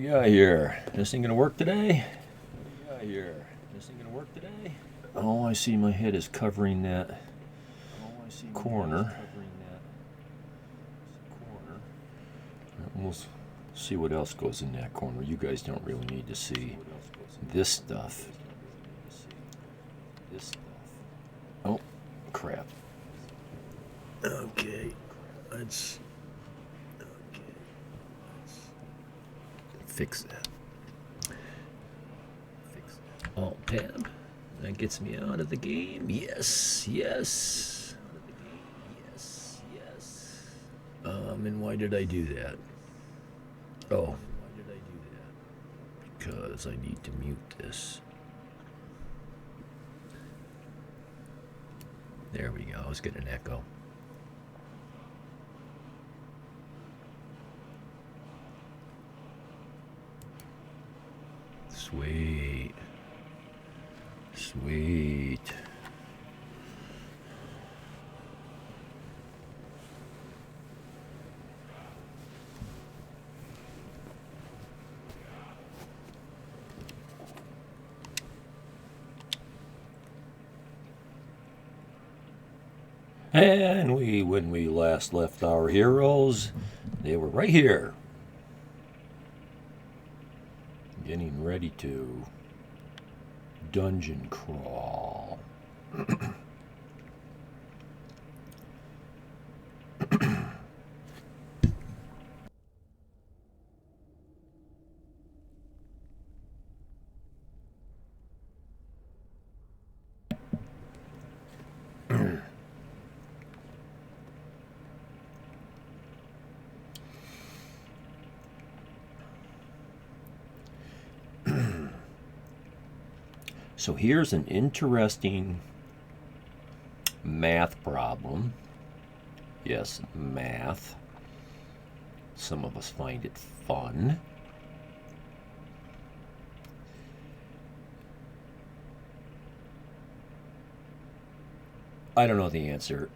we got here? This thing gonna work today? Oh, I see my head is covering that corner. We'll see what else goes in that corner. You guys don't really need to see this stuff. Oh, crap. Okay, let's fix that. Alt tab. That gets me out of the game. Yes. And why did I do that? Oh, because I need to mute this. There we go. I was getting an echo. Sweet. And when we last left our heroes, they were right here, getting ready to dungeon crawl. So here's an interesting math problem. Yes, math. Some of us find it fun. I don't know the answer.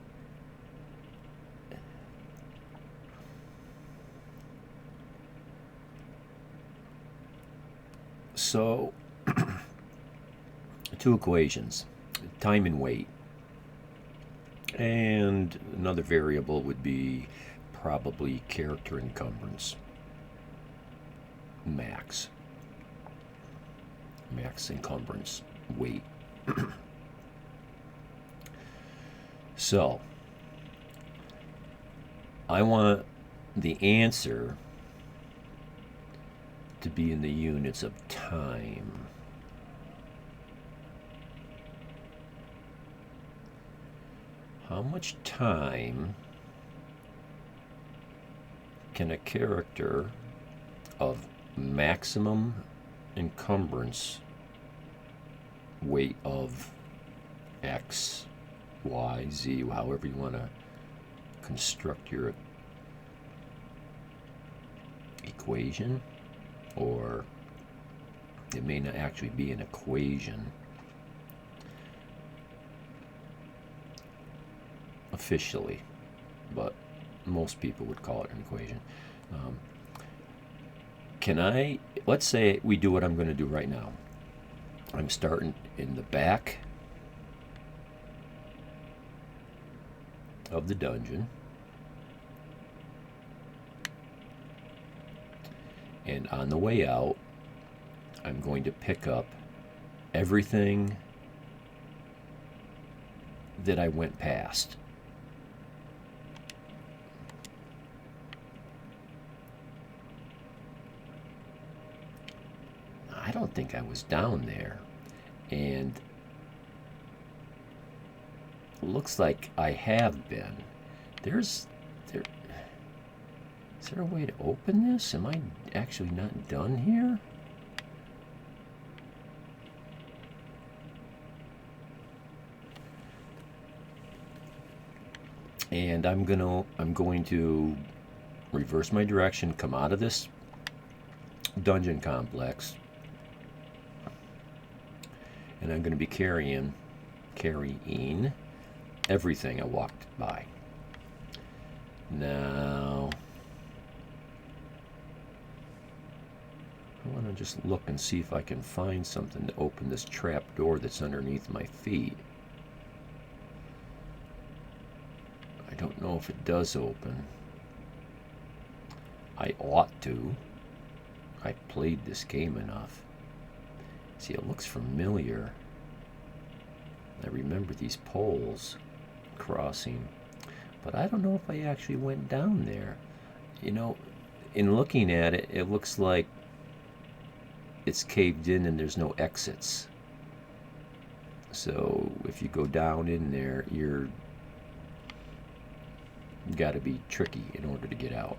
So, two equations, time and weight. And another variable would be probably character encumbrance. Max encumbrance, weight. So, I want the answer to be in the units of time. How much time can a character of maximum encumbrance, weight of X, Y, Z, however you want to construct your equation, or it may not actually be an equation officially, but most people would call it an equation. Let's say we do what I'm going to do right now. I'm starting in the back of the dungeon, and on the way out, I'm going to pick up everything that I went past. I don't think I was down there, and it looks like I have been. Is there a way to open this? Am I actually not done here? And I'm going to reverse my direction, come out of this dungeon complex, and I'm going to be carrying everything I walked by. Now, want to just look and see if I can find something to open this trap door that's underneath my feet. I don't know if it does open. I ought to. I played this game enough. See, it looks familiar. I remember these poles crossing, but I don't know if I actually went down there. You know, in looking at it, it looks like it's caved in and there's no exits. So if you go down in there, you're got to be tricky in order to get out.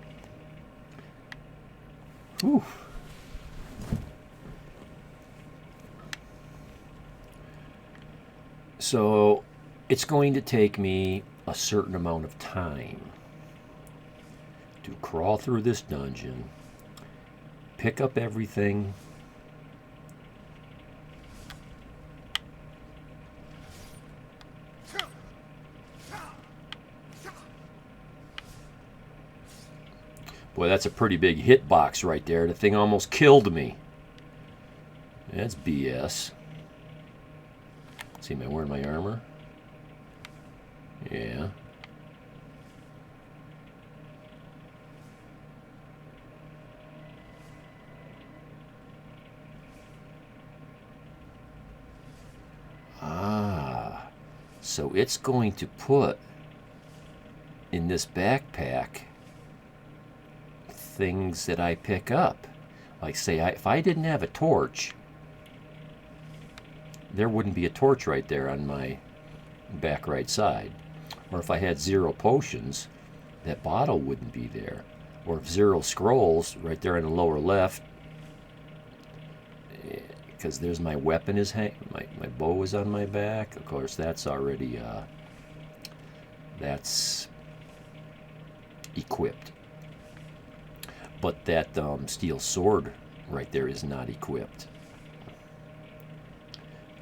Whew. So it's going to take me a certain amount of time to crawl through this dungeon, pick up everything, boy, that's a pretty big hitbox right there. The thing almost killed me. That's BS. See, am I wearing my armor? Yeah. Ah. So it's going to put in this backpack things that I pick up. Like, say, if I didn't have a torch, there wouldn't be a torch right there on my back right side. Or if I had 0 potions, that bottle wouldn't be there. Or if 0 scrolls right there in the lower left, because there's my weapon is my bow is on my back. Of course, that's already that's equipped. But that steel sword right there is not equipped.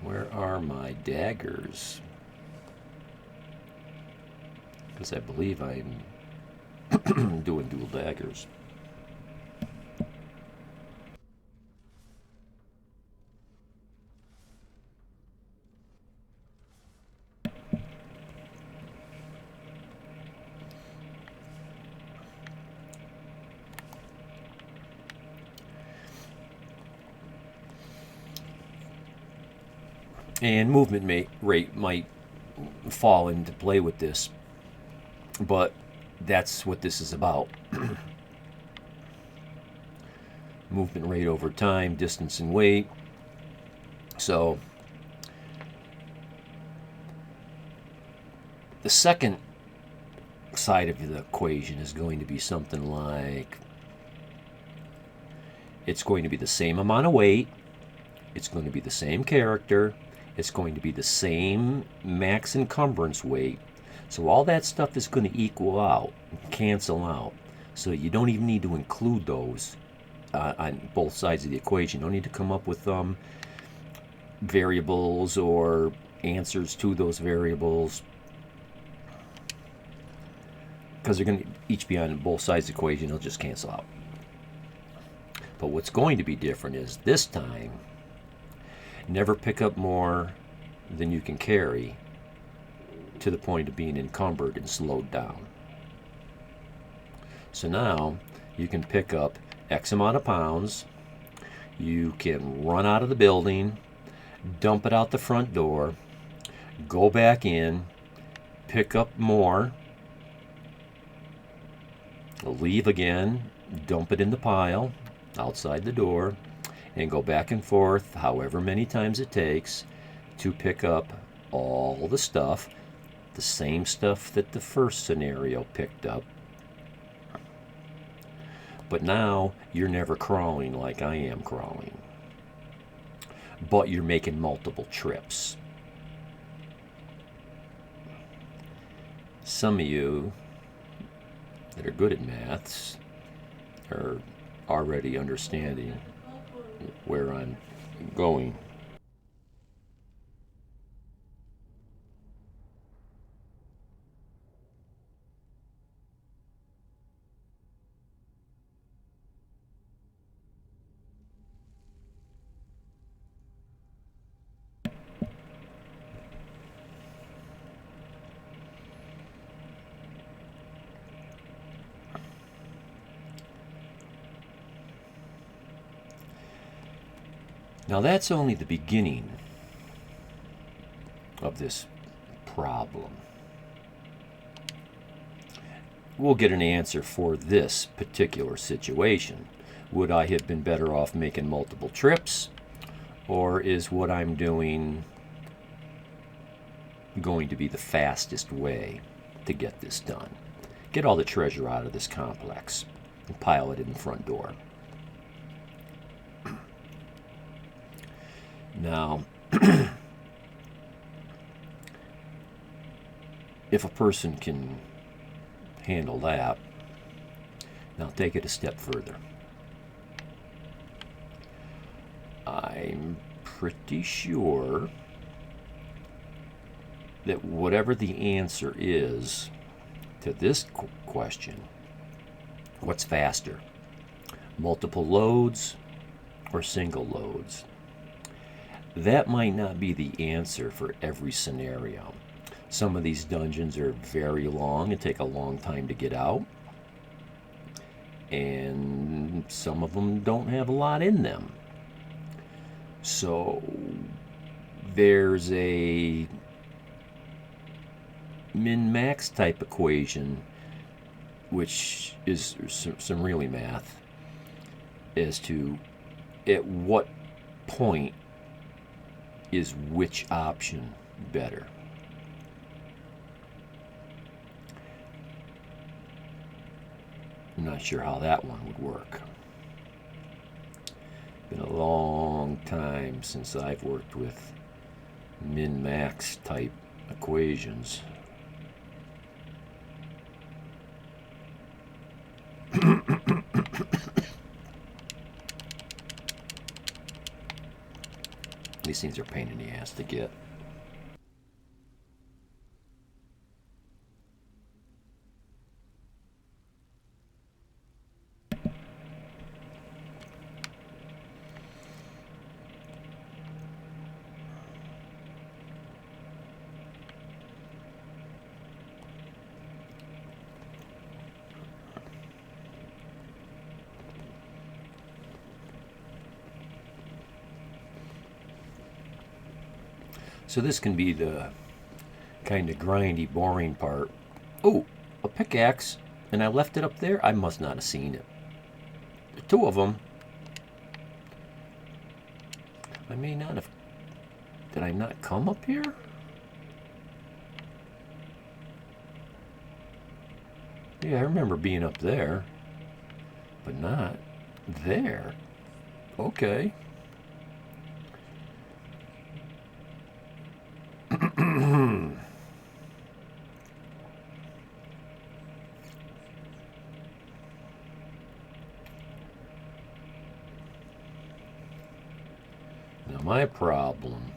Where are my daggers? Because I believe I'm doing dual daggers. And movement rate might fall into play with this, but that's what this is about. Movement rate over time, distance and weight. So the second side of the equation is going to be something like, it's going to be the same amount of weight, it's going to be the same character, it's going to be the same max encumbrance weight. So all that stuff is going to equal out, cancel out. So you don't even need to include those on both sides of the equation. You don't need to come up with variables or answers to those variables, because they're going to each be on both sides of the equation. They'll just cancel out. But what's going to be different is this time, never pick up more than you can carry to the point of being encumbered and slowed down. So now you can pick up X amount of pounds, you can run out of the building, dump it out the front door, go back in, pick up more, leave again, dump it in the pile outside the door, and go back and forth however many times it takes to pick up all the stuff, the same stuff that the first scenario picked up. But now you're never crawling like I am crawling, but you're making multiple trips. Some of you that are good at maths are already understanding where I'm going. Now that's only the beginning of this problem. We'll get an answer for this particular situation. Would I have been better off making multiple trips, or is what I'm doing going to be the fastest way to get this done? Get all the treasure out of this complex and pile it in the front door. Now, if a person can handle that, now take it a step further. I'm pretty sure that whatever the answer is to this question, what's faster, multiple loads or single loads? That might not be the answer for every scenario. Some of these dungeons are very long and take a long time to get out, and some of them don't have a lot in them. So there's a min-max type equation, which is some really math, as to at what point is which option better. I'm not sure how that one would work. Been a long time since I've worked with min-max type equations. These things are a pain in the ass to get. So this can be the kind of grindy, boring part. Oh, a pickaxe, and I left it up there? I must not have seen it. There are two of them. I may not have... Did I not come up here? Yeah, I remember being up there, but not there. Okay. Now my problem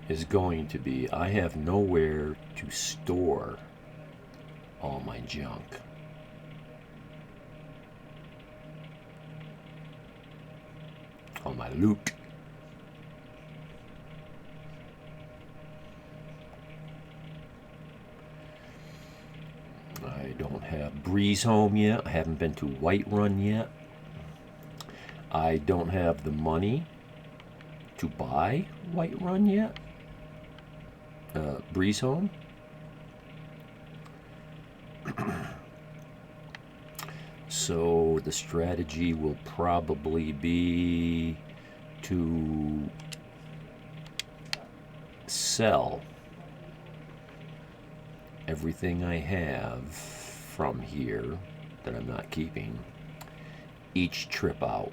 is going to be I have nowhere to store all my junk. All my loot. I don't have Breeze Home yet. I haven't been to Whiterun yet. I don't have the money to buy Whiterun yet. Breeze Home. So the strategy will probably be to sell everything I have from here that I'm not keeping each trip out.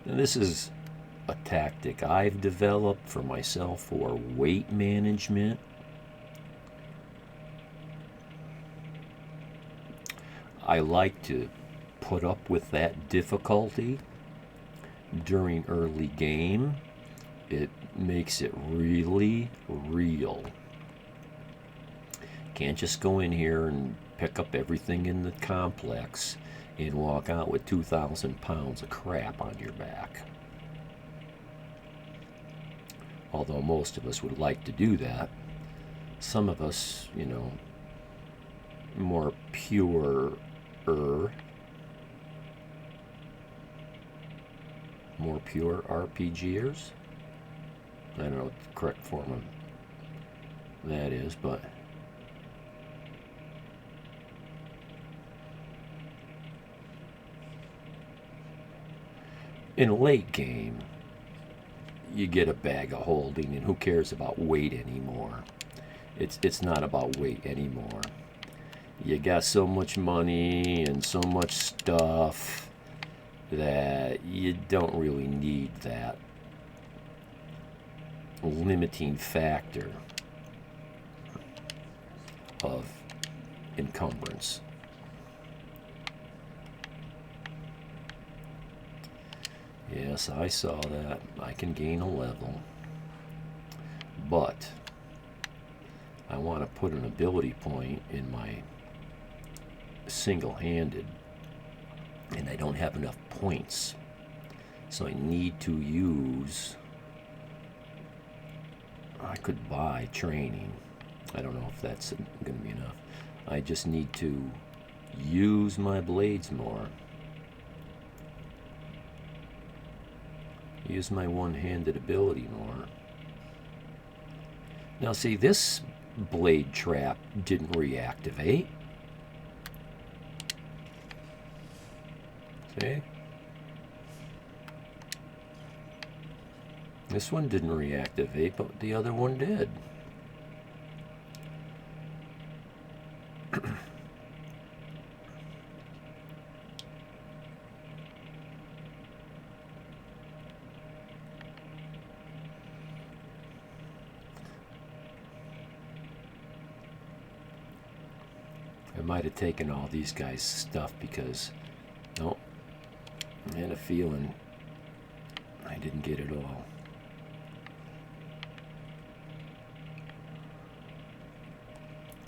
Now this is a tactic I've developed for myself for weight management. I like to put up with that difficulty during early game. It makes it really real. Can't just go in here and pick up everything in the complex and walk out with 2,000 pounds of crap on your back. Although most of us would like to do that, some of us, more pure RPGers. I don't know what the correct form of that is, but in late game, you get a bag of holding, and who cares about weight anymore? It's not about weight anymore. You got so much money and so much stuff that you don't really need that limiting factor of encumbrance. Yes, I saw that. I can gain a level. But I want to put an ability point in my single-handed, and I don't have enough points. So I need to use... I could buy training. I don't know if that's going to be enough. I just need to use my blades more. Use my one-handed ability more. Now see, this blade trap didn't reactivate. See? This one didn't reactivate, but the other one did. I might have taken all these guys' stuff because, nope, I had a feeling I didn't get it all.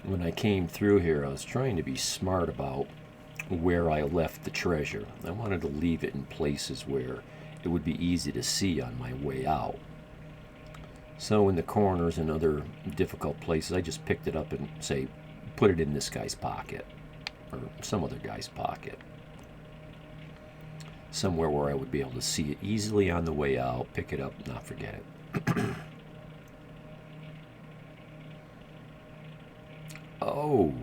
When I came through here, I was trying to be smart about where I left the treasure. I wanted to leave it in places where it would be easy to see on my way out. So in the corners and other difficult places, I just picked it up and, say, put it in this guy's pocket or some other guy's pocket. Somewhere where I would be able to see it easily on the way out, pick it up, not forget it. Oh.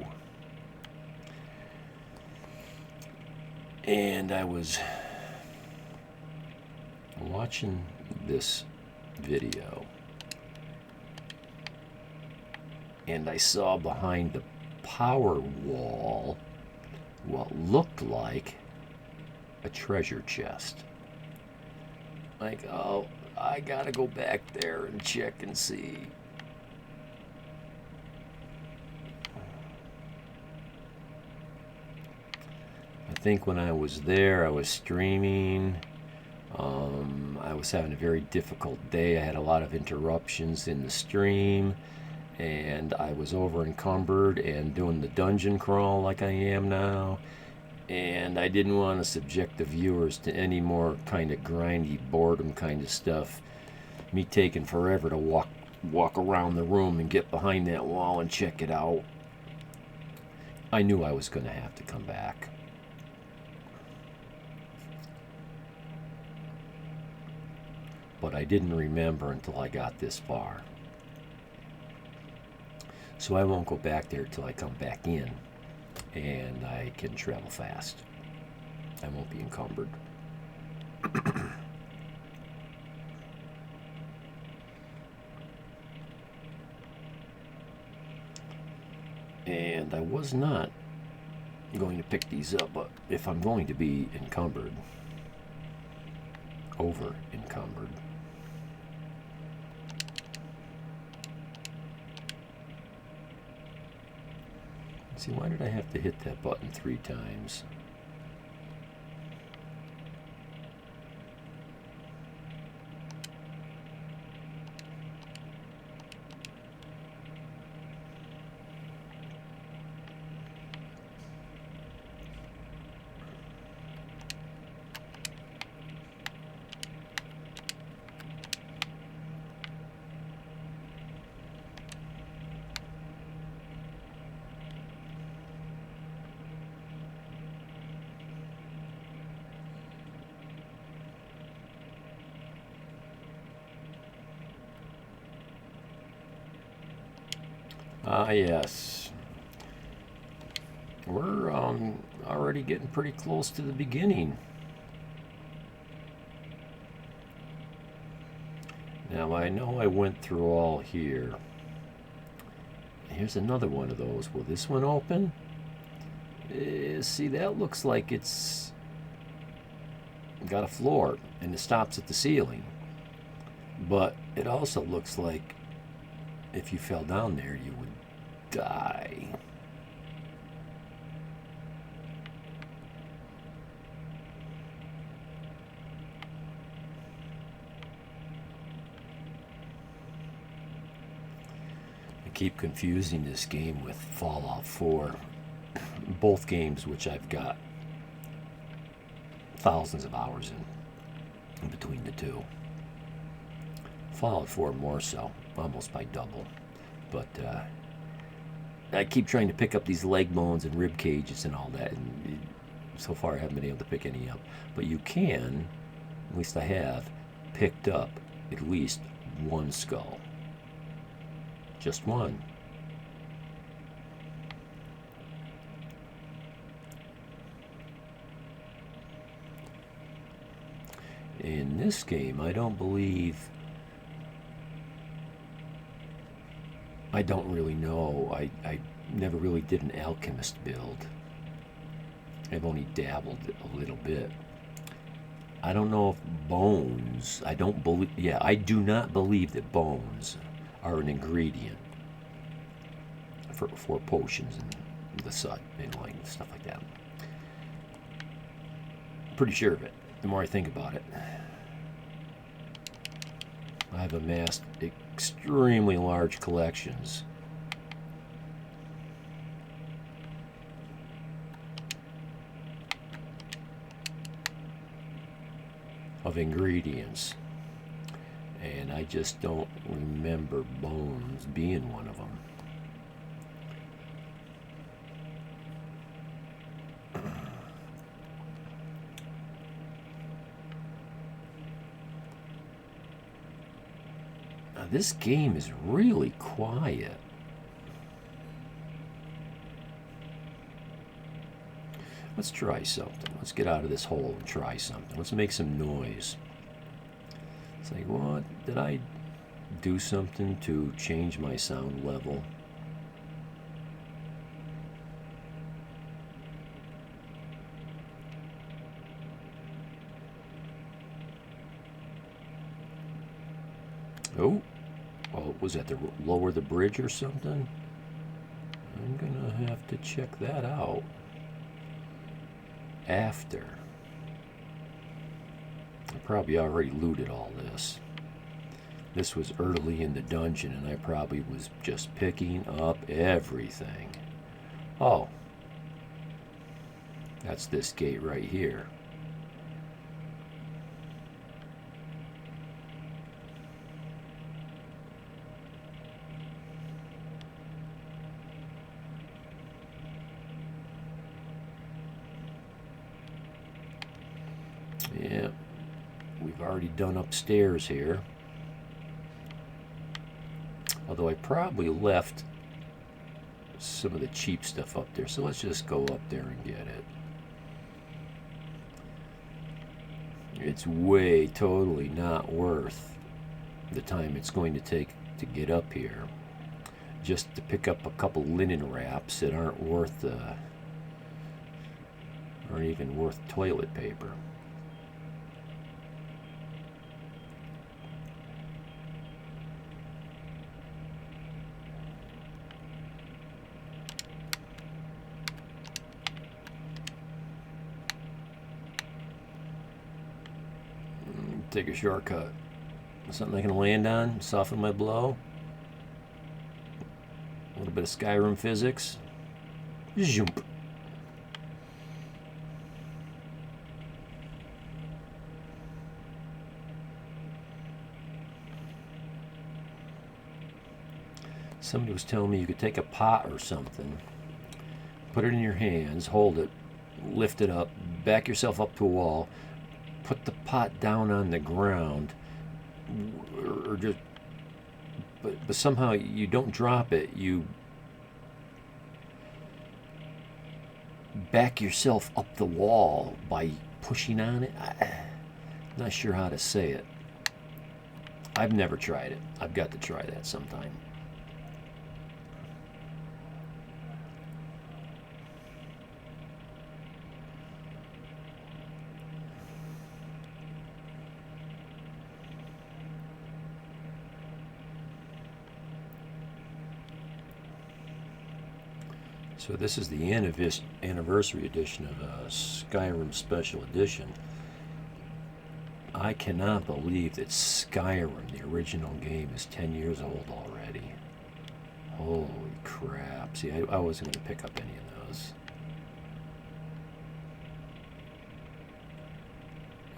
And I was watching this video, and I saw behind the power wall what looked like a treasure chest. Like, oh, I gotta go back there and check and see. I think when I was there, I was streaming. I was having a very difficult day. I had a lot of interruptions in the stream, and I was over encumbered and doing the dungeon crawl like I am now, and I didn't want to subject the viewers to any more kind of grindy boredom kind of stuff. Me taking forever to walk around the room and get behind that wall and check it out. I knew I was going to have to come back. But I didn't remember until I got this far. So I won't go back there till I come back in and I can travel fast. I won't be encumbered. And I was not going to pick these up, but if I'm going to be encumbered, over encumbered, see, why did I have to hit that button 3 times? Ah, yes. We're already getting pretty close to the beginning. Now, I know I went through all here. Here's another one of those. Will this one open? See, that looks like it's got a floor and it stops at the ceiling. But it also looks like if you fell down there, you would die. I keep confusing this game with Fallout 4. Both games which I've got thousands of hours in between the two. Fallout 4 more so, almost by double. But I keep trying to pick up these leg bones and rib cages and all that, and so far I haven't been able to pick any up. But you can, at least I have, picked up at least one skull. Just one. In this game, I don't really know. I never really did an alchemist build. I've only dabbled a little bit. I don't know if bones, I do not believe that bones are an ingredient for potions and the such and like stuff like that. Pretty sure of it, the more I think about it. I've amassed extremely large collections of ingredients, and I just don't remember bones being one of them. This game is really quiet. Let's try something. Let's get out of this hole and try something. Let's make some noise. It's like, what? Did I do something to change my sound level? Oh. Oh, was that to lower the bridge or something? I'm gonna have to check that out after. I probably already looted all this. This was early in the dungeon and I probably was just picking up everything. Oh. That's this gate right here. Yeah, we've already done upstairs here. Although I probably left some of the cheap stuff up there. So let's just go up there and get it. It's way totally not worth the time it's going to take to get up here. Just to pick up a couple linen wraps that aren't even worth toilet paper. Take a shortcut. Something I can land on, soften my blow. A little bit of Skyrim physics. Zoomp. Somebody was telling me you could take a pot or something, put it in your hands, hold it, lift it up, back yourself up to a wall, put the pot down on the ground, or just, but somehow you don't drop it. You back yourself up the wall by pushing on it. I'm not sure how to say it. I've never tried it. I've got to try that sometime. So this is the anniversary edition of Skyrim Special Edition. I cannot believe that Skyrim, the original game, is 10 years old already. Holy crap. See, I wasn't going to pick up any of those.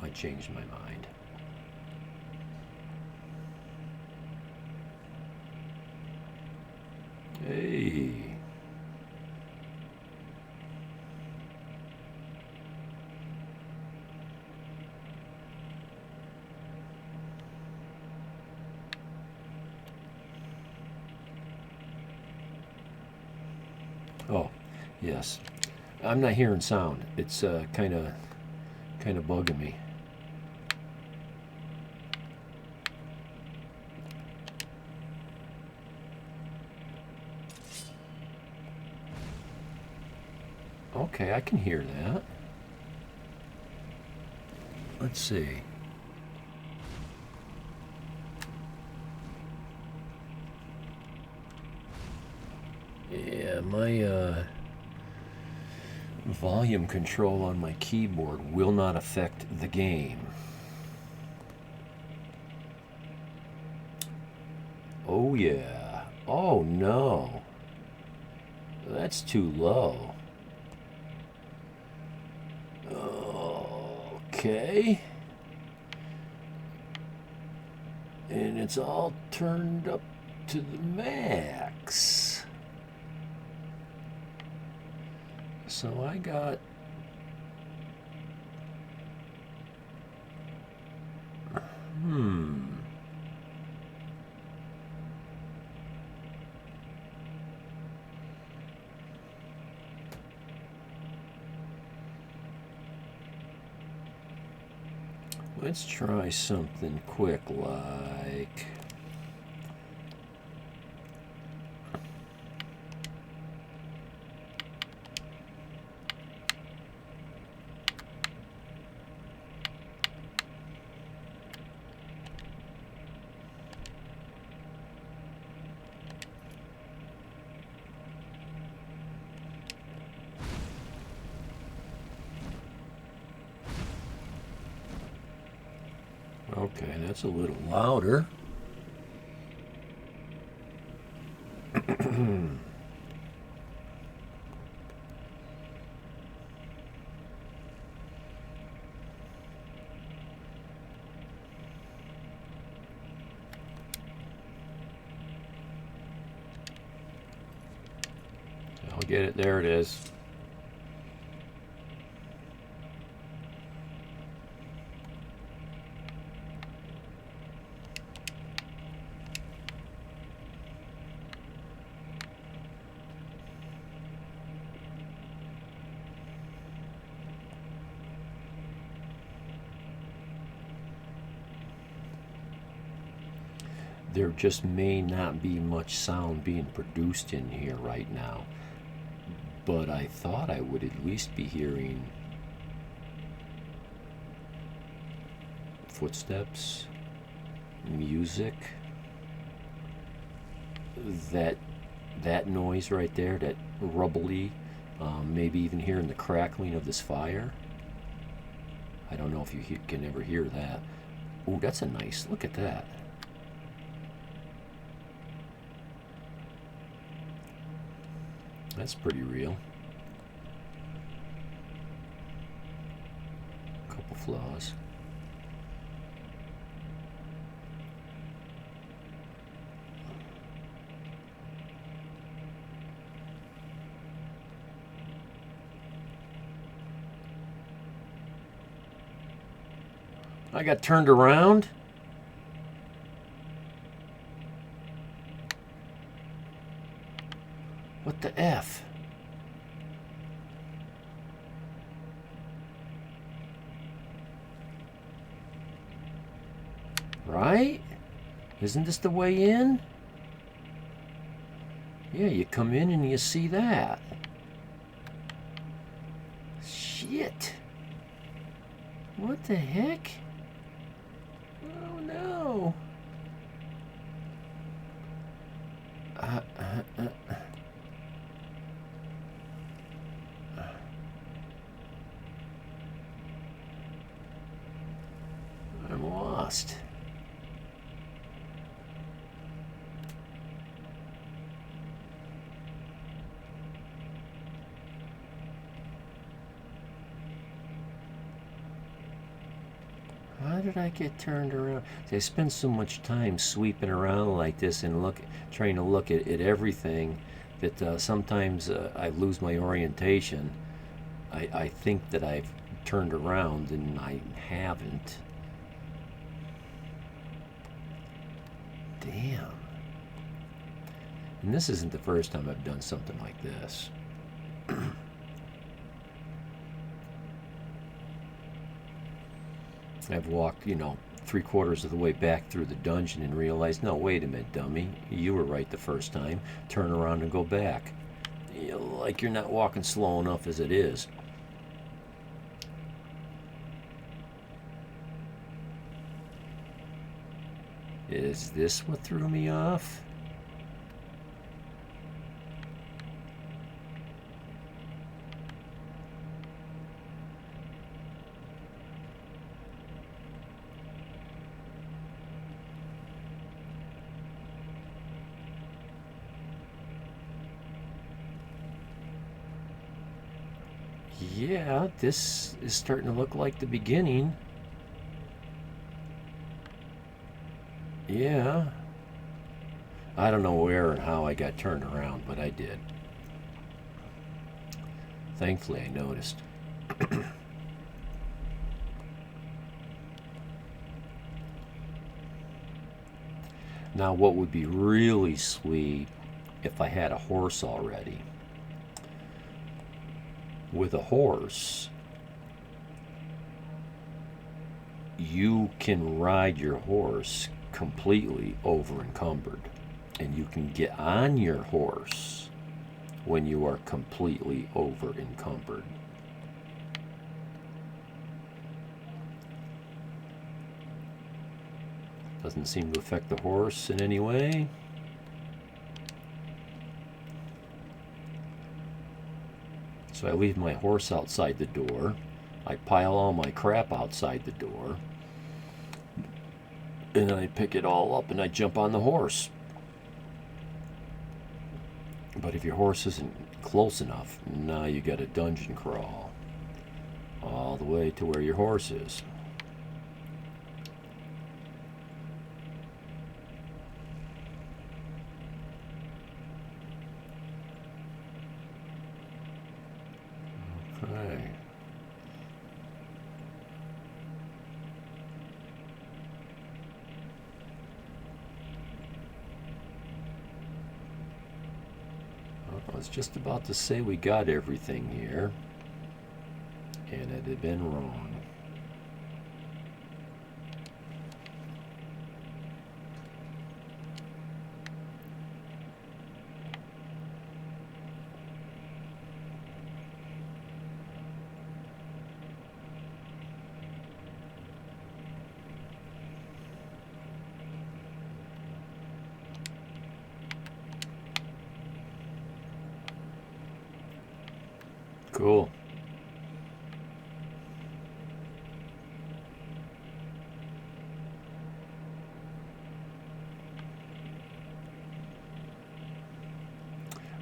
I changed my mind. Hey. Oh, yes. I'm not hearing sound. It's kind of bugging me. Okay, I can hear that. Let's see. Yeah, my volume control on my keyboard will not affect the game. Oh yeah. Oh no. That's too low. Okay. And it's all turned up to the max. So I got let's try something quick like okay, that's a little louder. I'll get it. There it is. There just may not be much sound being produced in here right now, but I thought I would at least be hearing footsteps, music, that noise right there, that rubbly, maybe even hearing the crackling of this fire. I don't know if you can ever hear that. Ooh, that's a nice, look at that. That's pretty real. Couple flaws. I got turned around. What the F? Right? Isn't this the way in? Yeah, you come in and you see that. Shit. What the heck? Oh no. I'm lost. How did I get turned around? See, I spend so much time sweeping around like this and trying to look at everything that sometimes I lose my orientation. I think that I've turned around and I haven't. Damn. And this isn't the first time I've done something like this. I've walked, 3/4 of the way back through the dungeon and realized, no, wait a minute, dummy. You were right the first time. Turn around and go back. Like you're not walking slow enough as it is. Is this what threw me off? Yeah, this is starting to look like the beginning. Yeah. I don't know where and how I got turned around, but I did. Thankfully, I noticed. Now, what would be really sweet if I had a horse already? With a horse, you can ride your horse completely over encumbered, and you can get on your horse when you are completely over encumbered. Doesn't seem to affect the horse in any way. So I leave my horse outside the door. I pile all my crap outside the door. And I pick it all up and I jump on the horse. But if your horse isn't close enough, now you got a dungeon crawl all the way to where your horse is. Okay. I was just about to say we got everything here, and it had been wrong. Cool.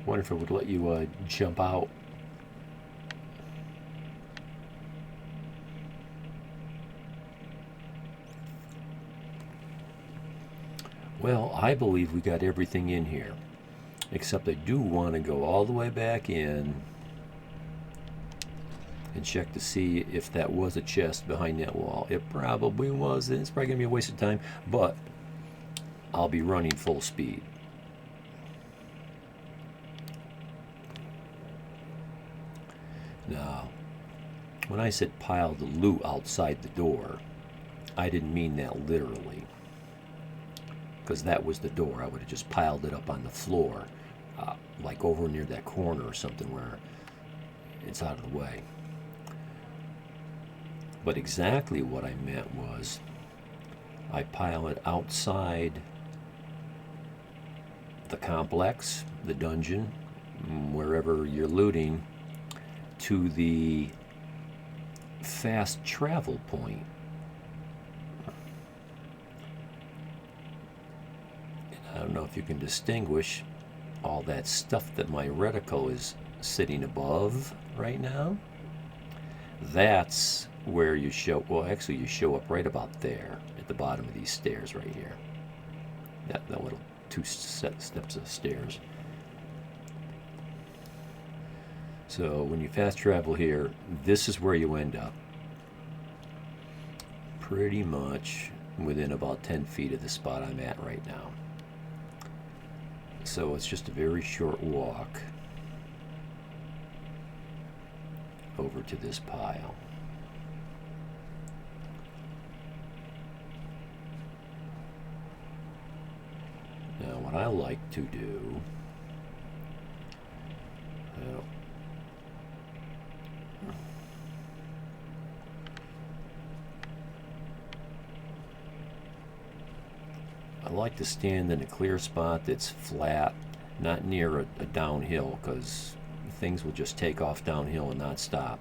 Wonder if it would let you jump out. Well, I believe we got everything in here, except I do want to go all the way back in and check to see if that was a chest behind that wall. It probably wasn't. It's probably going to be a waste of time, but I'll be running full speed. Now, when I said pile the loot outside the door, I didn't mean that literally. because that was the door. I would have just piled it up on the floor, like over near that corner or something where it's out of the way. But exactly what I meant was I pile it outside the complex, the dungeon, wherever you're looting, to the fast travel point. I don't know if you can distinguish all that stuff that my reticle is sitting above right now. That's where you show, well, actually you show up right about there at the bottom of these stairs right here. That little two steps of stairs. So when you fast travel here, this is where you end up. Pretty much within about 10 feet of the spot I'm at right now. So it's just a very short walk over to this pile. Now what I like to do, well, I like to stand in a clear spot that's flat, not near a downhill, because things will just take off downhill and not stop.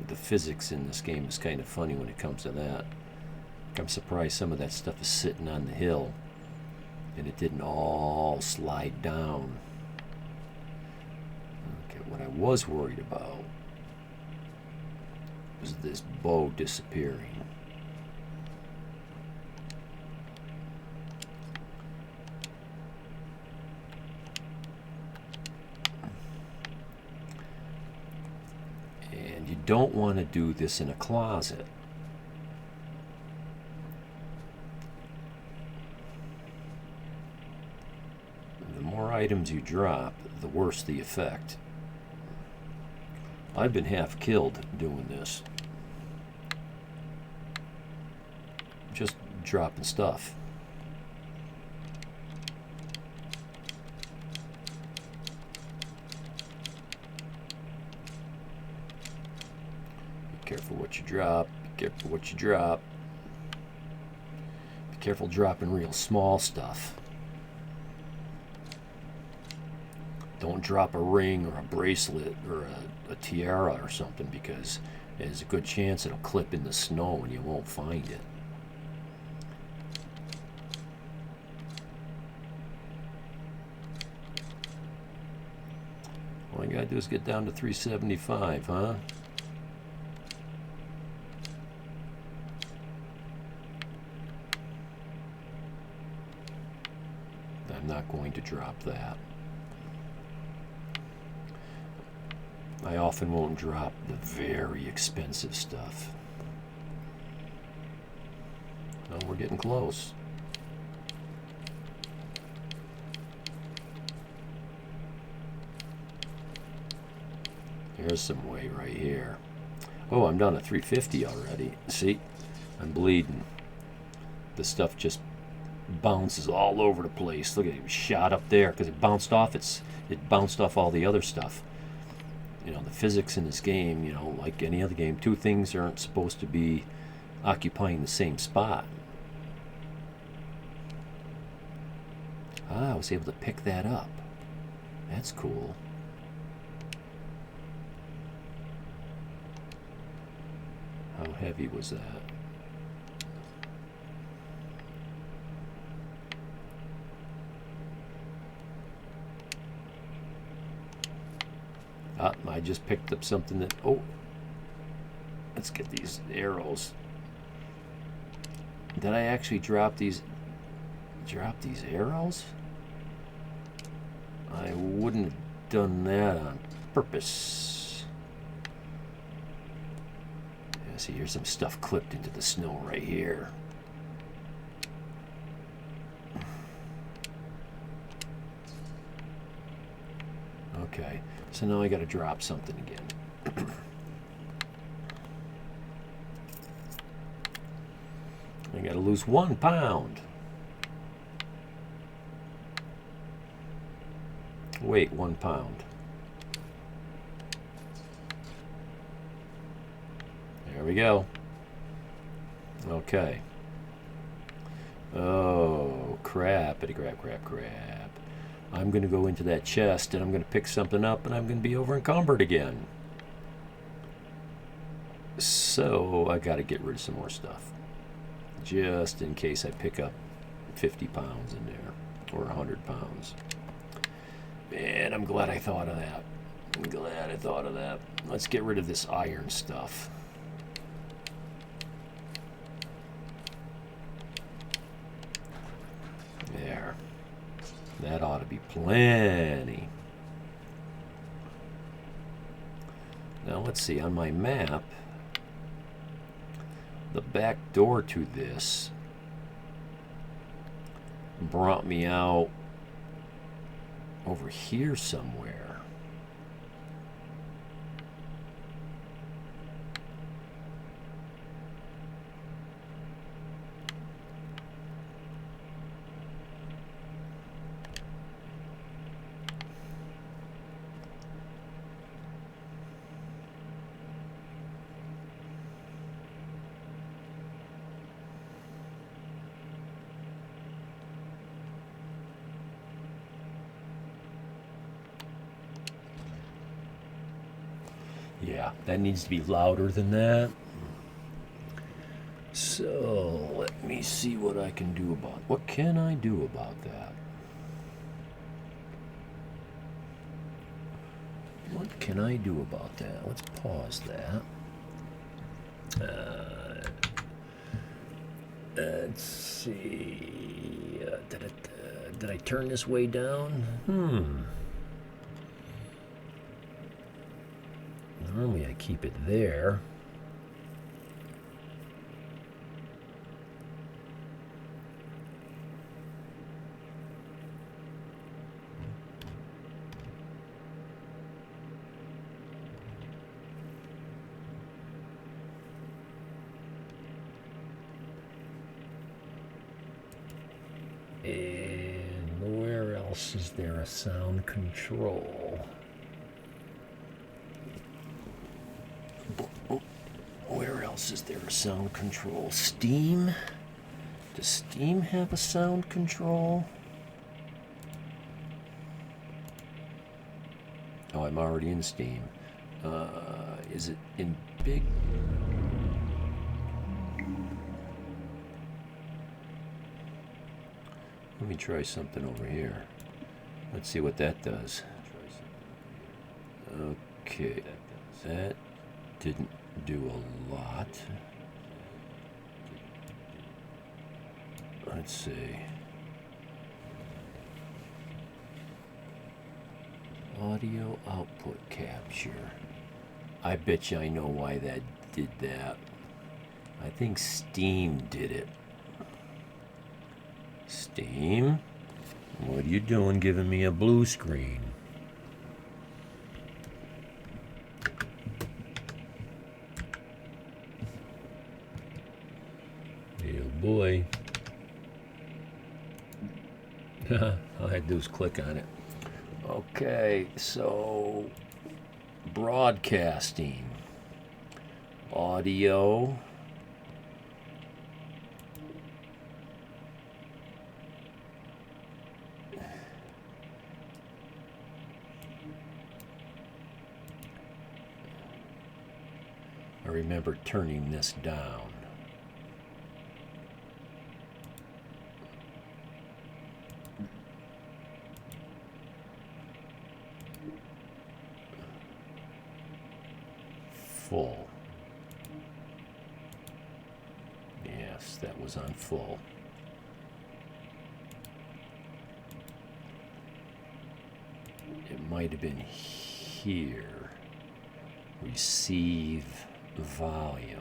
The physics in this game is kind of funny when it comes to that. I'm surprised some of that stuff is sitting on the hill and it didn't all slide down. Okay, what I was worried about was this bow disappearing. And you don't want to do this in a closet. The more items you drop, the worse the effect. I've been half killed doing this. Just dropping stuff. Be careful what you drop. Be careful what you drop. Be careful dropping real small stuff. Don't drop a ring or a bracelet or a tiara or something, because there's a good chance it'll clip in the snow and you won't find it. All I gotta do is get down to 375, huh? I'm not going to drop that. I often won't drop the very expensive stuff. Well, we're getting close. There's some way right here. Oh, I'm down to 350 already. See? I'm bleeding. The stuff just bounces all over the place. Look at it, shot up there because it bounced off. It bounced off all the other stuff. You know, the physics in this game, you know, like any other game, two things aren't supposed to be occupying the same spot. Ah, I was able to pick that up. That's cool. How heavy was that? I just picked up something that, oh, let's get these arrows. Did I actually drop these arrows? I wouldn't have done that on purpose. Yeah, see, here's some stuff clipped into the snow right here. Okay, so now I got to drop something again. I got to lose 1 pound. Weight 1 pound. There we go. Okay. Oh, crappity crap, crap, crap. I'm going to go into that chest and I'm going to pick something up and I'm going to be over encumbered again. So I got to get rid of some more stuff. Just in case I pick up 50 pounds in there or 100 pounds. Man, I'm glad I thought of that. I'm glad I thought of that. Let's get rid of this iron stuff. There. That ought to be plenty. Now let's see, on my map, the back door to this brought me out over here somewhere. Yeah, that needs to be louder than that. So, let me see what I can do about it. What can I do about that? What can I do about that? Let's pause that. Let's see. Did I turn this way down? Normally I keep it there. And where else is there a sound control? Where else is there a sound control? Steam? Does Steam have a sound control? Oh, I'm already in Steam. Is it in big? Let me try something over here. Let's see what that does. Okay, that didn't do a lot. Let's see. Audio output capture. I bet you I know why that did that. I think Steam did it. Steam? What are you doing giving me a blue screen? Boy. All I had to do is click on it. Okay, so broadcasting, audio, I remember turning this down. Full. Yes, that was on full. It might have been here. Receive volume.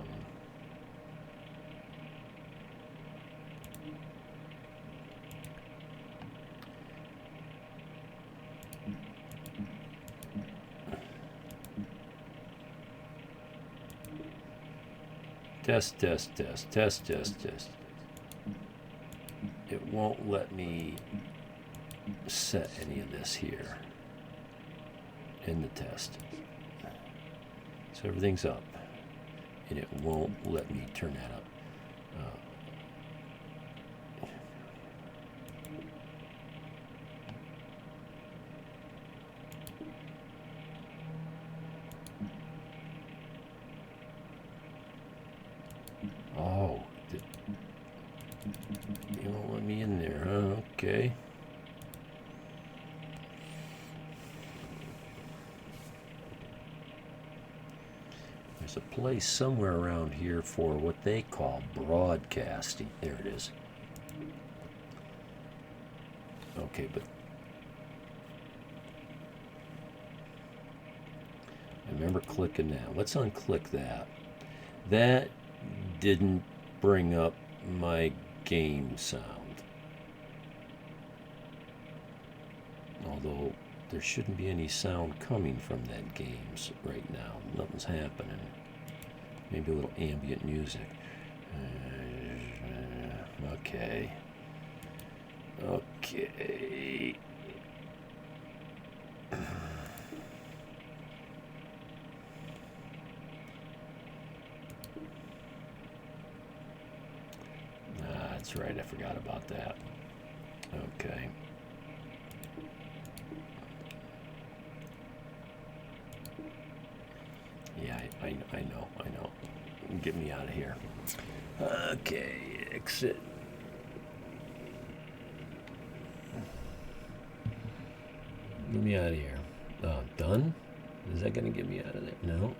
Test, test, test, test, test, test. It won't let me set any of this here. End the test. So everything's up, and it won't let me turn that up. Oh, you won't let me in there, huh? Okay. There's a place somewhere around here for what they call broadcasting. There it is. Okay, but I remember clicking that. Let's unclick that. That didn't bring up my game sound. Although there shouldn't be any sound coming from that games right now. Nothing's happening. Maybe a little ambient music. Okay. Okay. That's right, I forgot about that. Okay. Yeah, I know. Get me out of here. Okay, exit. Get me out of here. Oh, done? Is that going to get me out of there? No.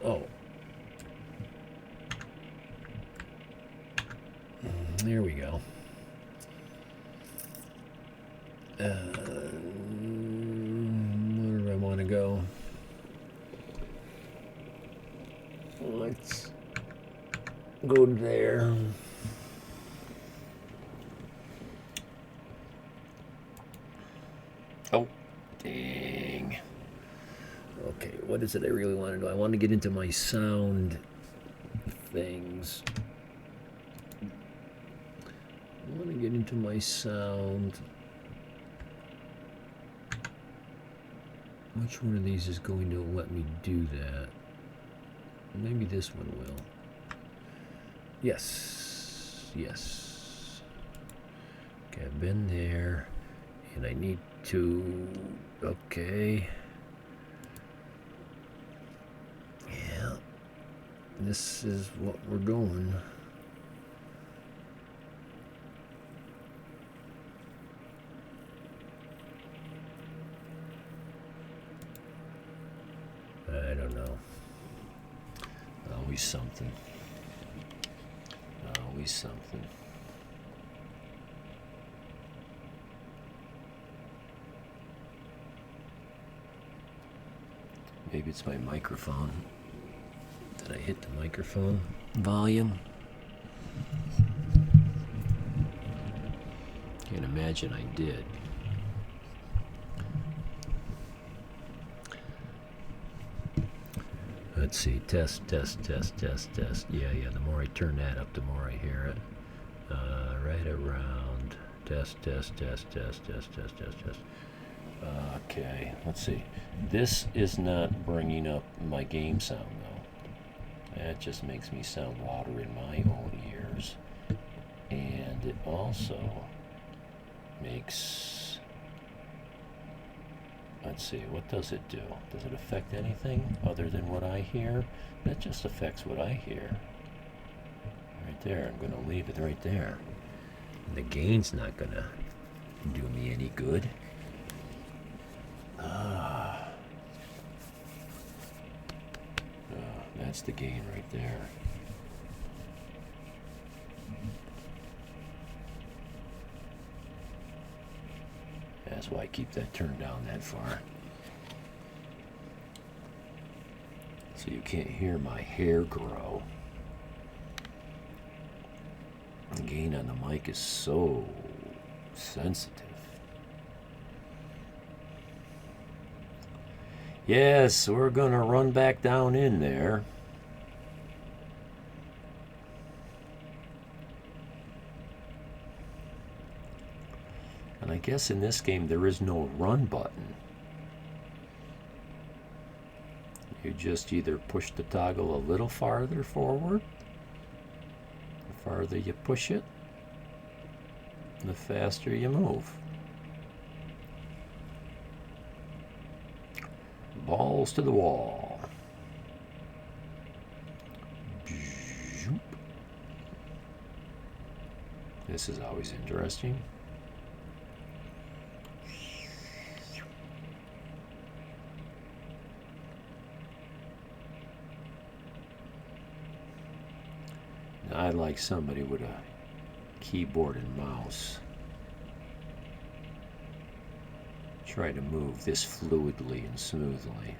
Oh. There we go. Where do I want to go? Let's go there. Oh, dang. Okay, what is it I really want to do? I want to get into my sound things. I want to get into my sound. Which one of these is going to let me do that? Maybe this one will. Yes. Yes. Okay, I've been there. And I need to... Okay. Yeah. This is what we're going. I don't know. Always something. Always something. Maybe it's my microphone. Did I hit the microphone volume? Can't imagine I did. Let's see, test. Yeah, the more I turn that up, the more I hear it. Right around. Test. Okay, let's see. This is not bringing up my game sound, though. That just makes me sound louder in my own ears. And it also makes... Let's see, what does it do? Does it affect anything other than what I hear? That just affects what I hear. Right there, I'm going to leave it right there. The gain's not going to do me any good. That's the gain right there. That's why I keep that turned down that far. So you can't hear my hair grow. The gain on the mic is so sensitive. Yes, we're gonna run back down in there. And I guess in this game there is no run button. You just either push the toggle a little farther forward. The farther you push it, the faster you move. Balls to the wall. This is always interesting. I'd like somebody with a keyboard and mouse. Try to move this fluidly and smoothly.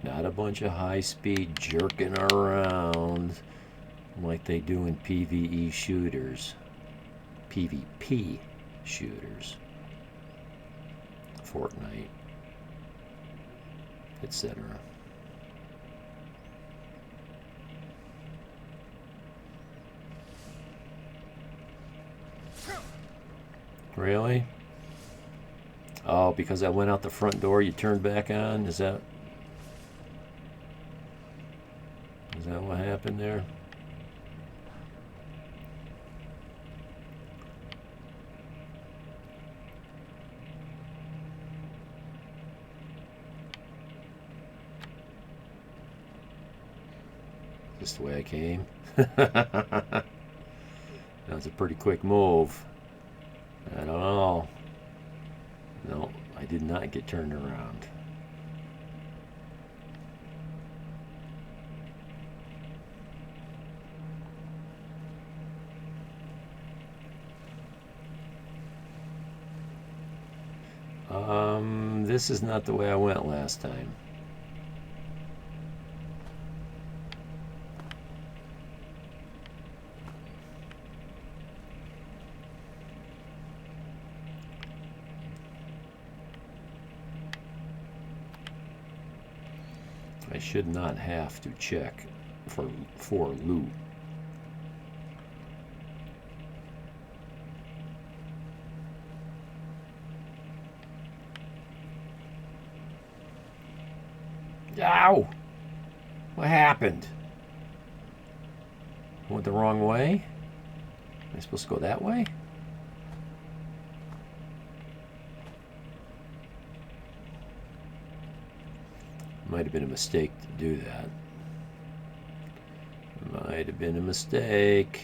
Not a bunch of high-speed jerking around like they do in PvE shooters. PvP shooters. Fortnite, etc. Really? Oh, because I went out the front door, you turned back on? Is that what happened there? Just the way I came? That was a pretty quick move. I don't know. No, I did not get turned around. This is not the way I went last time. I should not have to check for loot. Ow! What happened? I went the wrong way? Am I supposed to go that way? Might have been a mistake to do that. Might have been a mistake.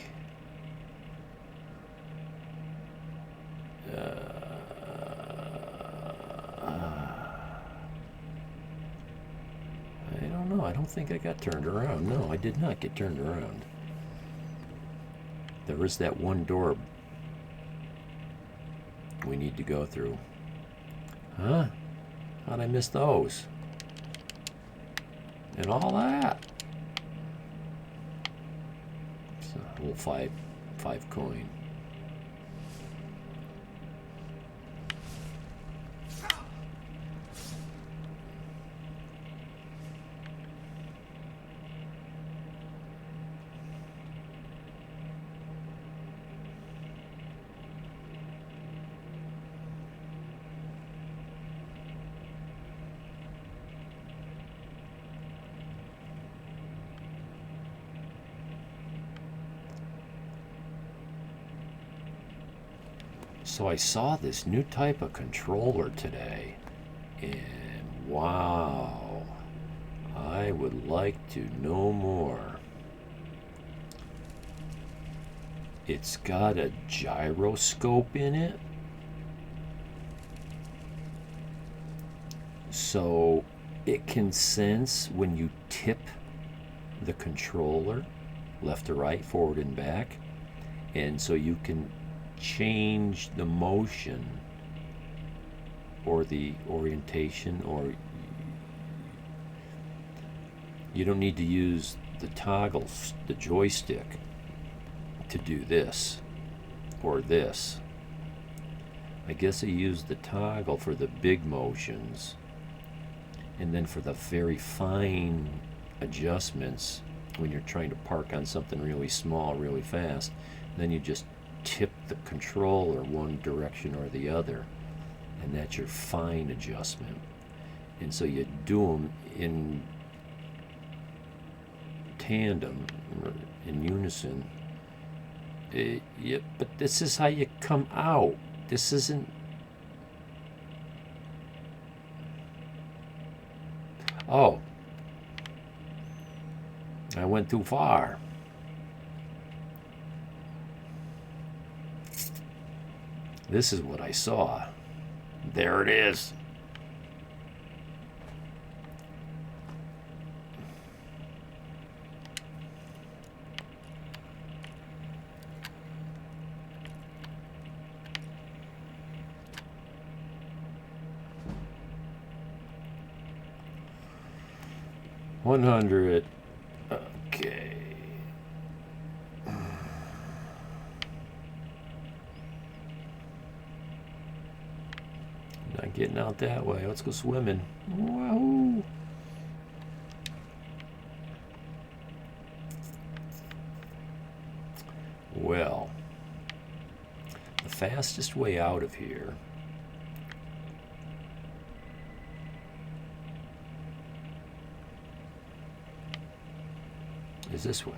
I don't know. I don't think I got turned around. No, I did not get turned around. There is that one door we need to go through. Huh? How'd I miss those? And all that. It's a little five coin. So I saw this new type of controller today, and wow, I would like to know more. It's got a gyroscope in it, so it can sense when you tip the controller left to right, forward and back, and so you can change the motion or the orientation, or you don't need to use the toggles, the joystick, to do this or this. I guess I use the toggle for the big motions, and then for the very fine adjustments when you're trying to park on something really small really fast, then you just tip the controller one direction or the other, and that's your fine adjustment. And so you do them in tandem, or in unison. Yeah, but this is how you come out. This isn't. Oh, I went too far. This is what I saw. There it is. $100. Okay. Not getting out that way. Let's go swimming. Wahoo! Well, the fastest way out of here is this way.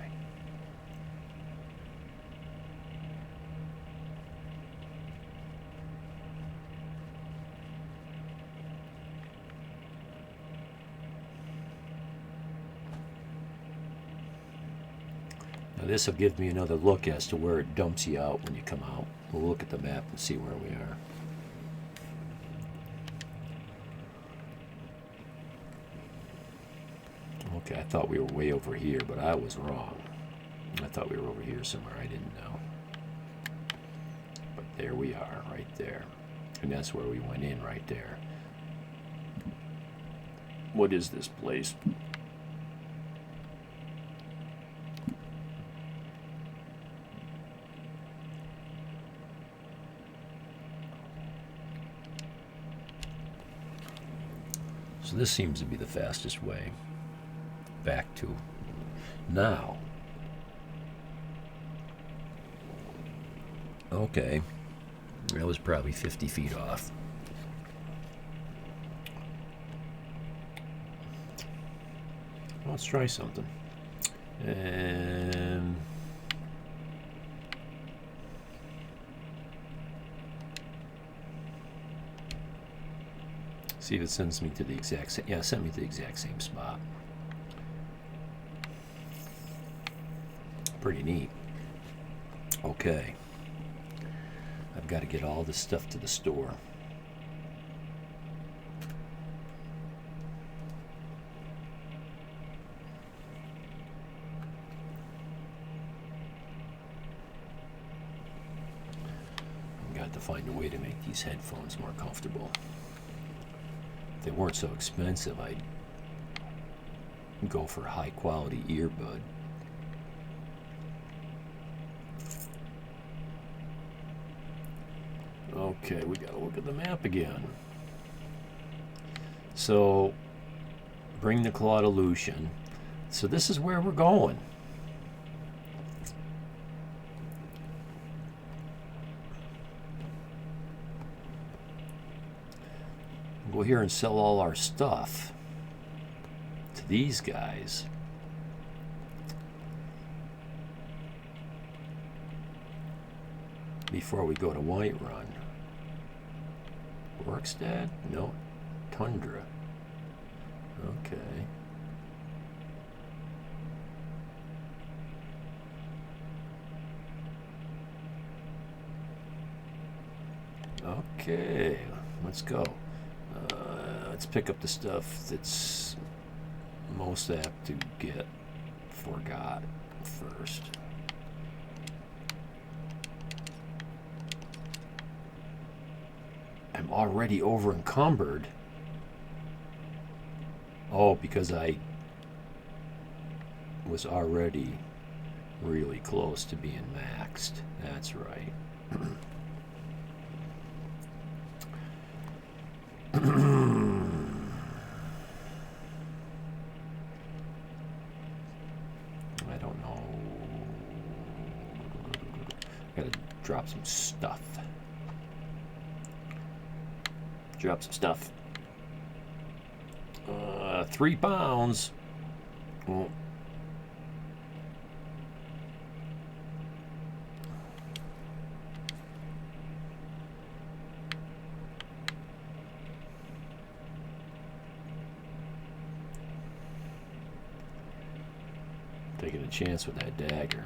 Now this will give me another look as to where it dumps you out when you come out. We'll look at the map and see where we are. Okay, I thought we were way over here, but I was wrong. I thought we were over here somewhere. I didn't know. But there we are, right there. And that's where we went in, right there. What is this place? So this seems to be the fastest way back to now. Okay, that was probably 50 feet off. Let's try something. And see if it sends me to the exact same. Yeah, it sent me to the exact same spot. Pretty neat. Okay. I've got to get all this stuff to the store. I've got to find a way to make these headphones more comfortable. If they weren't so expensive, I'd go for a high quality earbud. Okay, we gotta look at the map again. So, bring the claw to Lucian. So this is where we're going. We'll go here and sell all our stuff to these guys. Before we go to Whiterun. Workstead? No. Tundra. Okay. Okay, let's go. Let's pick up the stuff that's most apt to get forgot first. I'm already over encumbered. Oh, because I was already really close to being maxed. That's right. I don't know. Gotta Drop some stuff. Drop some stuff. 3 pounds. Oh. Taking a chance with that dagger.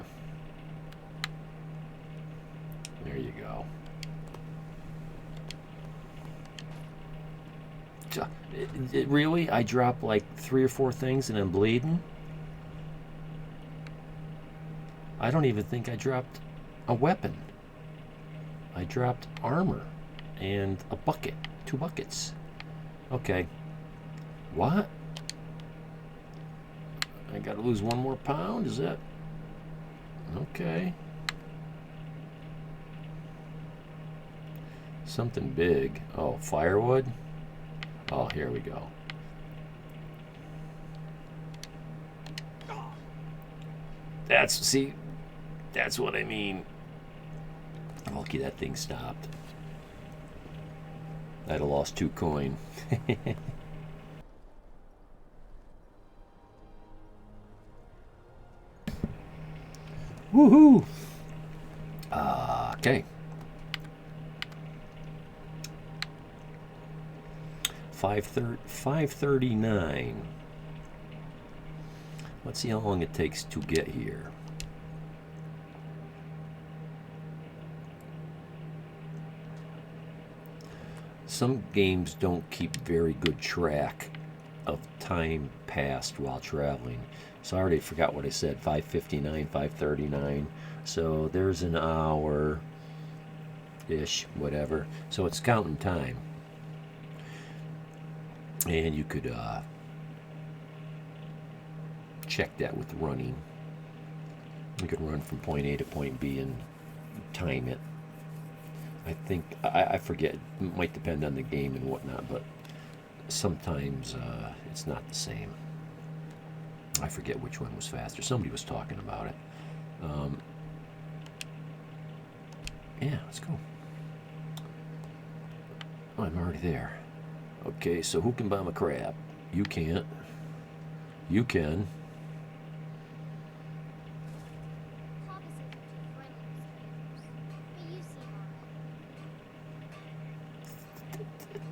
There you go. Really? I dropped like 3 or 4 things and I'm bleeding? I don't even think I dropped a weapon. I dropped armor and a bucket. 2 buckets. Okay. What? I gotta lose 1 more pound? Is that... Okay. Something big. Oh, firewood? Oh, here we go. See, that's what I mean. Lucky that thing stopped. I'd have lost 2 coin. Woohoo! Okay. 5:39. Let's see how long it takes to get here. Some games don't keep very good track of time passed while traveling. So I already forgot what I said. 5:59, 5:39. So there's an hour-ish, whatever. So it's counting time. And you could check that with running. You could run from point A to point B and time it. I think, I forget, it might depend on the game and whatnot, but sometimes it's not the same. I forget which one was faster. Somebody was talking about it. Yeah, let's go. Oh, I'm already there. Okay, so who can bomb a crab? You can't. You can.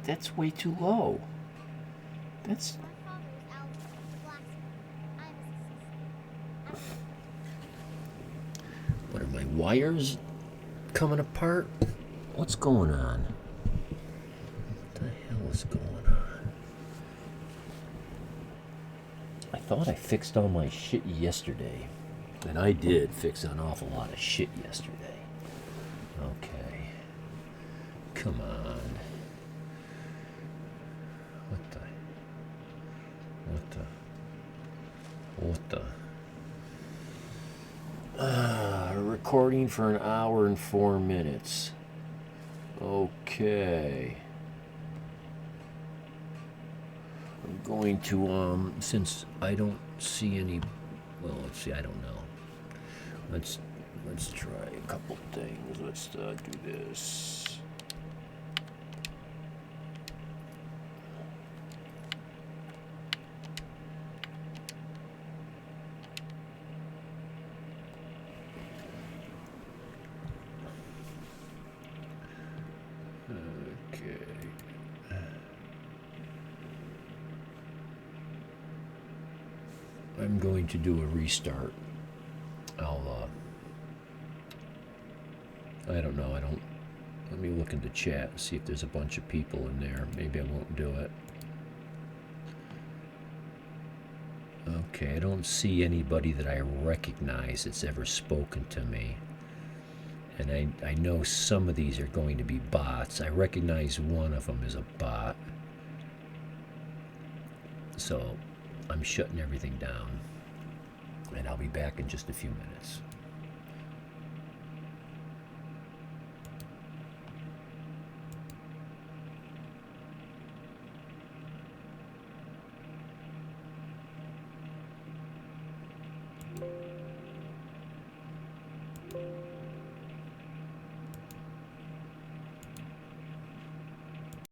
That's way too low. That's... What are my wires coming apart? What's going on? What the hell is going on? I thought I fixed all my shit yesterday. And I did fix an awful lot of shit yesterday. Okay. Come on. Recording for an hour and 4 minutes. Okay. I'm going to, since I don't see any, well, let's see, I don't know. Let's try a couple things. Let's do this. I'm going to do a restart. I don't know, let me look into chat and see if there's a bunch of people in there. Maybe I won't do it. Okay, I don't see anybody that I recognize that's ever spoken to me. And I know some of these are going to be bots. I recognize one of them as a bot. So I'm shutting everything down. And I'll be back in just a few minutes.